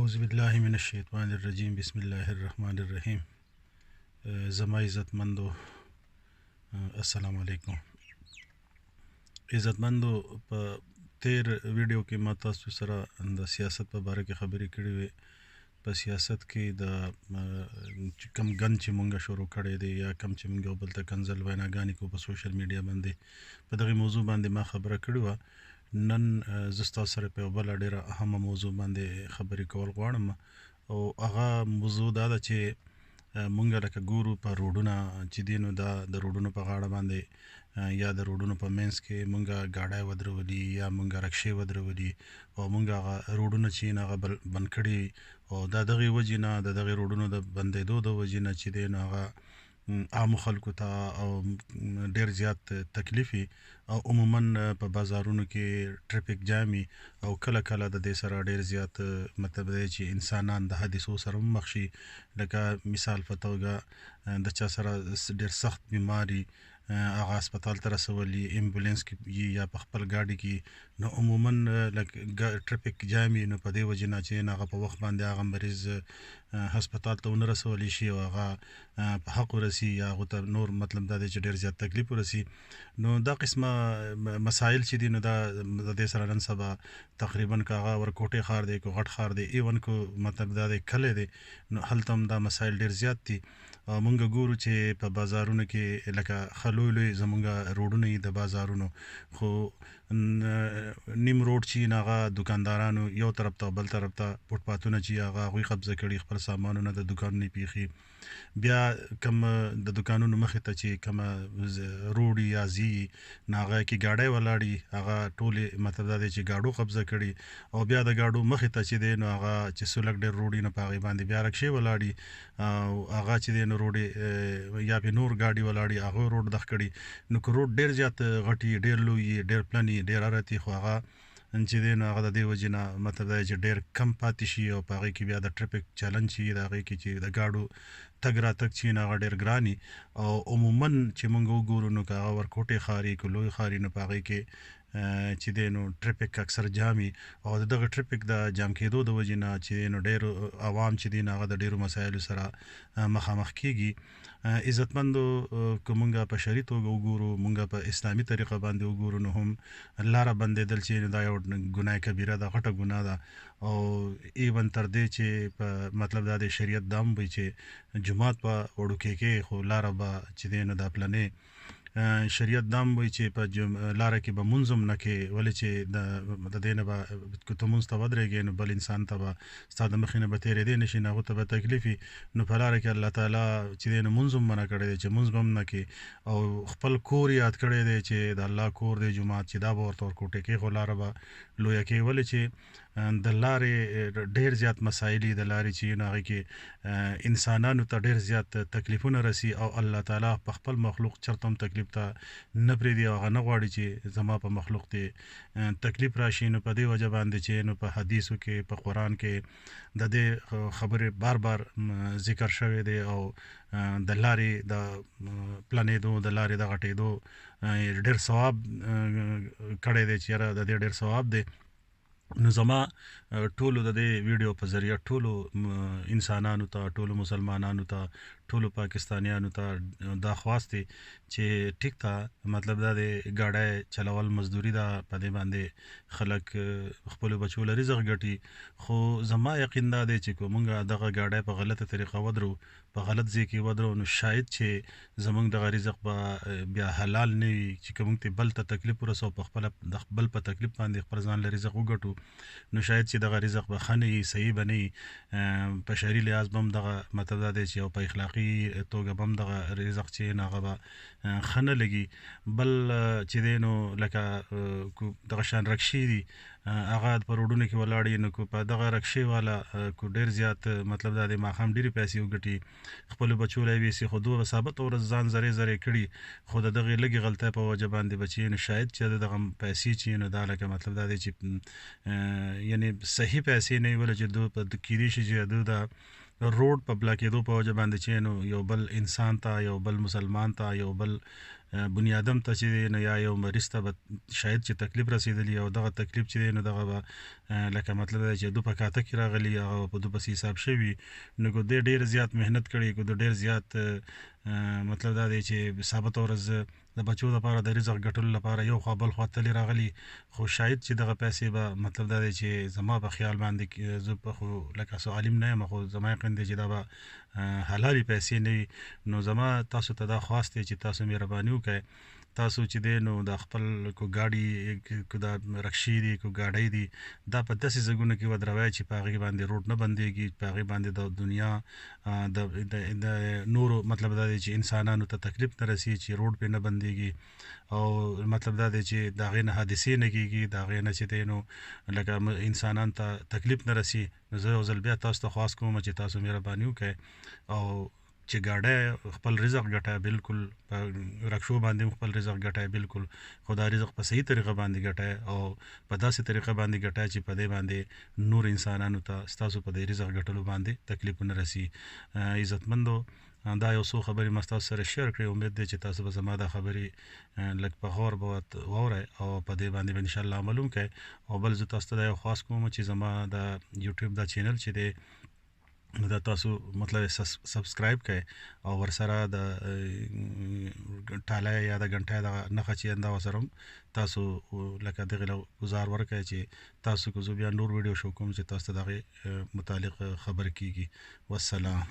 اعوذ بالله من الشیطان الرجیم بسم الله الرحمن الرحیم. زما عزتمندو السلام علیکم. عزتمندو په تیر ویډیو کې ما تاسو سره د سیاست په باره کې خبرې کړې وې. په سیاست کې د کم ګن چې مونږ شروع کړی دی یا کم چې مونږ یو بل ته کنځل ویناګانې کو په سوشل میډیا باندې په دغه موضوع باندې ما خبره کړې وه. نن زه ستاسو سره په یو بله ډېره اهمه موضوع باندې خبرې کول غواړم او هغه موضوع دا ده چې مونږ لکه ګورو په روډونه چې دي نو دا د روډونو په غاړه باندې یا د روډونو په منځ کې مونږ ګاډی ودرولي یا مونږ رکشې ودرولي او مونږ هغه روډونه چې هغه بند کړي او دا دغې وجې نه د دغې روډونو د بندېدو د وجې نه چې دی نو هغه عامو خلکو ته او ډېر زیات تکلیف او عموما په بازارونو کې ټریفیک جام او کله کله د دې سره ډېر زیات مطلب دی چې انسانان د حادثو سره مخ شي. لکه مثال په توګه د چا سره ډېر سخت بیماري هغه هسپتال ته رسولي امبولانس کې یا په خپل ګاډي کې نو عموما ټریفیک جام نو په دې وجې نه چې هغه په وخت باندې هغه مریض هسپتال ته ونه رسولی شي او هغه په حق ورسي یا هغه ته نور مطلب دا دی چې ډېر زیات تکلیف ورسي. نو دا قسمه مسایل چې دي نو دا د دې سره نن سبا تقریبا که هغه ورکوټې ښار دی که غټ ښار دی ایون کو مطلب دا دی کلی دی نو هلته هم دا مسایل ډېر زیات دي. مونږ ګورو چې په بازارونو کې لکه ښه لوی لوی زمونږ روډونه د بازارونو خو نیم روډ چې هغه دوکاندارانو یو طرف ته بل طرف ته فوټپاتونه چې هغه هغوی قبضه کړي خپل سامانونه د دوکانونو پیښي بیا کم د دوکانونو مخې ته چې کومه روډ یا زی نو هغه کې ګاډی ولاړي هغه ټولې مطلب دا دی چې ګاډو قبضه کړي او بیا د ګاډو مخې ته چې دی نو هغه چې سلک ډېر روډ وي نو په هغې باندې بیا رکشې ولاړي او هغه چې دی نو روډې یا پې نور ګاډي ولاړي هغه روډ دغ کړي نو که روډ ډېر زیات غټي ډېر لوی ډېر پلني ډېر ارتي خو هغه چې دی نو هغه د دې وجې نه مطلب دا چې ډېر کم پاتې شي او په هغې کې بیا د ټریفک چلن چې د هغې کې چې د ګاډو تګ راتګ چې هغه ډېر ګراني او عموما چې موږ وګورو نو که هغه ورکوټې ښار وي که لوی ښار وي نو په هغې کې چې دی نو ټریفک اکثر جام وي او د دغه ټریفک د جام کېدو د وجې نه چې نو ډېر عوام چې دي نو هغه د ډېرو مسایلو سره مخامخ کېږي. عزتمندو که مونږ په شرعي توګه وګورو مونږ په اسلامي طریقه باندې وګورو نو هم لاره بندېدل چې دا یو ګناه کبیره ده غټه ګناه ده او ایون تر دې چې په مطلب دا د شریعت دا هم وایي چې جومات په وړوکې کې خو لاره به چې دی نو دا پلنې شریعت دا هم وایي چې په لاره کې به مونځ هم نه کوې ولې چې د دې نه به که ته مونځ ته ودرېږې نو بل انسان ته به ستا د مخې نه به تېرېدی نه شي نو هغو ته به تکلیف وي نو په لاره کې الله تعالی چې دی نو مونځ هم منع کړی دی چې مونځ به هم نه کوې او خپل کور یاد کړی دی چې د الله کور دی جومات چې دا به ورته ورکوټې کې خو لاره به لویه کې ولې چې د لارې ډېر زیات مسایل د لارې چې هغې کې انسانانو ته ډېر زیات تکلیفونه رسي او الله تعالی په خپل مخلوق چرته هم تکلیف ته نه پرېږدي او هغه نه غواړي چې زما په مخلوق ته تکلیف راشي. نو په دې وجه باندې چې نو په حدیثو کې په قرآن کې د دې خبرې بار بار ذکر شوی دی او د لارې د پلنېدو د لارې د غټېدو ډېر ثواب کړی دی چې یاره د دې ډېر ثواب دی. نو زما ټولو د دې ویډیو په ذریعه ټولو انسانانو ته ټولو مسلمانانو ته ټولو پاکستانیانو ته دا خواست دی چې ټیک ته مطلب دا دی ګاډی چلول مزدوري ده په دې باندې خلک خپلو بچو له رزق ګټي خو زما یقین دا دی چې که مونږ دغه ګاډی په غلطه طریقه ودرو په غلط ځای کې ودرو نو شاید چې زمونږ دغه رزق به بیا حلال نه وي چې که مونږ ته بل ته تکلیف ورسو په خپله د بل په تکلیف باندې خپل ځان له رزق وګټو نو شاید چې دغه رزق به ښه نه وي صحیح به نه وي په شرعي لحاظ به هم دغه مطلب دا دی چې او په اخلاقي توګه به هم دغه رزق چې هغه به ښه نه لګي. بل چې دی نو لکه دغه شان رکشې دي هغه په روډونو کې ولاړې نو که په دغه رکشې والا که ډېر زیات مطلب دا دی ماښام ډېرې پیسې وګټي خپلو بچو له یې ویسي خو دوه ثابته ورځ ځان زرې زرې کړي خو د دغې لږې غلطۍ په وجه باندې به چې نو شاید چې د دغه پیسې چې نو دا لکه مطلب دا دی چې یعنې صحیح پیسې نه وي ولې چې دو په کېدای شي چې دو د روډ په بلاکېدو په وجه باندې چې نو یو بل انسان ته یو بل مسلمان ته یو بل بنیادم ته چې دی نو یا یو مریض ته به شاید چې تکلیف رسېدلی او دغه تکلیف چې دی نو دغه به لکه مطلب دا چې دو په کاته کې راغلی هغه په دو پسې حساب شوي نو که دی ډېر زیات محنت کړی که ډېر زیات مطلب دا دی چې ثابته ورځ د بچو لپاره د رزق ګټلو لپاره یو خوا بل خوا تللی راغلی خو شاید چې دغه پیسې به مطلب دا دی چې زما په خیال باندې زه په خو لکه څه عالم نه یم خو زما یقین دی چې دا به حلالې پیسې نه وي نو زما تاسو ته دا خواست دی چې تاسو مهرباني وکړئ تاسو چې دی نو د خپل کو ګاډي کو دا رکشې دي کو ګاډۍ دي دا په داسې ځایونو کې ودروئ چې په هغې باندې روډ نه بندېږي په هغې باندې د دنیا د نورو مطلب دا دی چې انسانانو ته تکلیف نه رسي چې روډ پرې نه بندېږي او مطلب دا دی چې د هغې نه حادثې نه کېږي د هغې نه چې دی نو لکه انسانانو ته تکلیف نه رسي نو زه یو ځل بیا تاسو ته خواست کوم چې تاسو مهرباني وکړئ او چې ګاډی خپل رزق ګټه بالکل په رکشو باندې خپل رزق ګټه بالکل خو دا رزق په صحیح طریقه باندې ګټه او په داسې طریقه باندې ګټه چې په دې باندې نور انسانانو ته ستاسو په دې رزق ګټلو باندې تکلیفونه رسي عزتمندو دا یو څو خبرې ما ستاسو سره شیر کړې امید دی چې تاسو به زما دا خبرې لږ په غور به واورئ او په دې باندې به انشاءالله عمل وکړئ او بل زه تاسو ته دا یو خواست کوم چې زما د یوټیوب دا چینل چې دی دا تاسو مطلب سبسکرایب کړئ او ورسره د ټاله یا د غنټه د نخښه چې انده وسرم تاسو لکه دغه گزار ورکړئ چې تاسو کو زو بیا نور ویډیو شو کوم چې تاسو دغه متعلق خبر کیږي والسلام